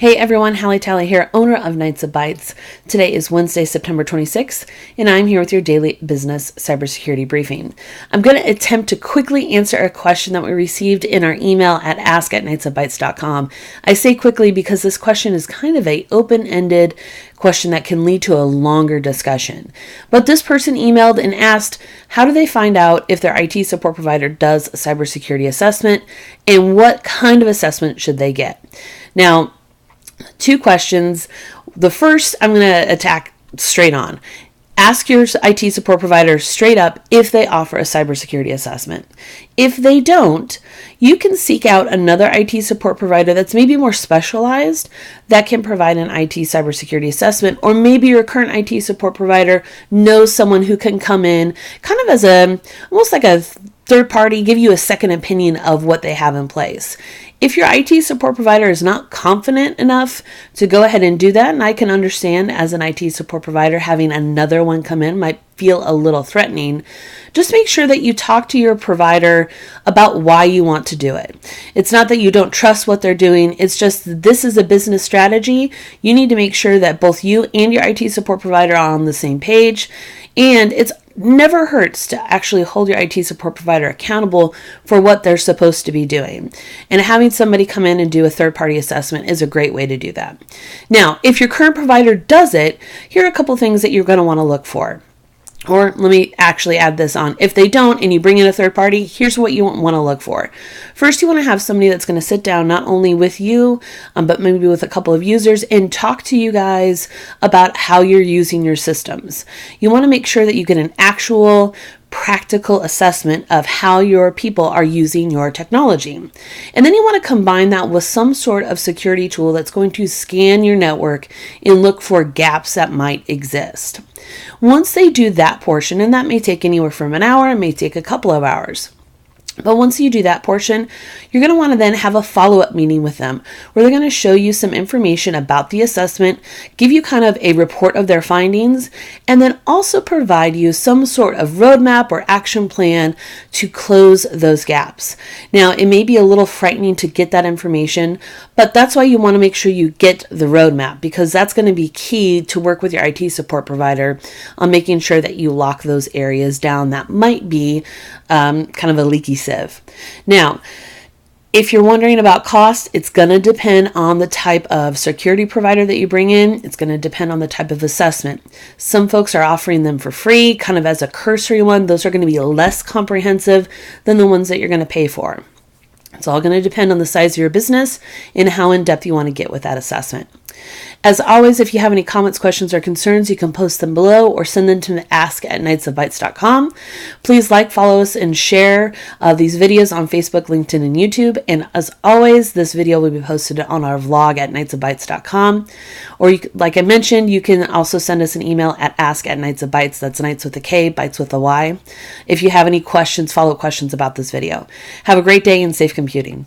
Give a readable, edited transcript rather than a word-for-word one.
Hey everyone, Hallie Tally here, owner of Knights of Bytes. Today is Wednesday, September 26th, and I'm here with your daily business cybersecurity briefing. I'm going to attempt to quickly answer a question that we received in our email at ask@knightsofbytes.com. I say quickly because this question is kind of a open-ended question that can lead to a longer discussion. But this person emailed and asked, how do they find out if their IT support provider does a cybersecurity assessment, and what kind of assessment should they get? Now, two questions. The first, I'm going to attack straight on. Ask your IT support provider straight up if they offer a cybersecurity assessment. If they don't, you can seek out another IT support provider that's maybe more specialized that can provide an IT cybersecurity assessment, or maybe your current IT support provider knows someone who can come in kind of as almost like a third party, give you a second opinion of what they have in place. If your IT support provider is not confident enough to go ahead and do that, and I can understand as an IT support provider having another one come in might feel a little threatening, just make sure that you talk to your provider about why you want to do it. It's not that you don't trust what they're doing, it's just this is a business strategy. You need to make sure that both you and your IT support provider are on the same page, and it's never hurts to actually hold your IT support provider accountable for what they're supposed to be doing. And having somebody come in and do a third-party assessment is a great way to do that. Now, if your current provider does it, here are a couple things that you're going to want to look for. Or let me actually add this on. If they don't and you bring in a third party, here's what you want to look for. First, you want to have somebody that's going to sit down not only with you, but maybe with a couple of users and talk to you guys about how you're using your systems. You want to make sure that you get an actual practical assessment of how your people are using your technology. And then you want to combine that with some sort of security tool that's going to scan your network and look for gaps that might exist. Once they do that portion, and that may take anywhere from an hour, it may take a couple of hours. But once you do that portion, you're going to want to then have a follow-up meeting with them where they're going to show you some information about the assessment, give you kind of a report of their findings, and then also provide you some sort of roadmap or action plan to close those gaps. Now, it may be a little frightening to get that information, but that's why you want to make sure you get the roadmap, because that's going to be key to work with your IT support provider on making sure that you lock those areas down that might be kind of a leaky sieve. Now, if you're wondering about cost, it's going to depend on the type of security provider that you bring in. It's going to depend on the type of assessment. Some folks are offering them for free, kind of as a cursory one. Those are going to be less comprehensive than the ones that you're going to pay for. It's all going to depend on the size of your business and how in-depth you want to get with that assessment. As always, if you have any comments, questions, or concerns, you can post them below or send them to ask@knightsofbytes.com. Please like, follow us, and share these videos on Facebook, LinkedIn, and YouTube. And as always, this video will be posted on our vlog at knightsofbytes.com. Or like I mentioned, you can also send us an email at ask@knightsofbytes. That's Knights with a K, Bytes with a Y. If you have any questions, follow-up questions about this video. Have a great day and safe computing.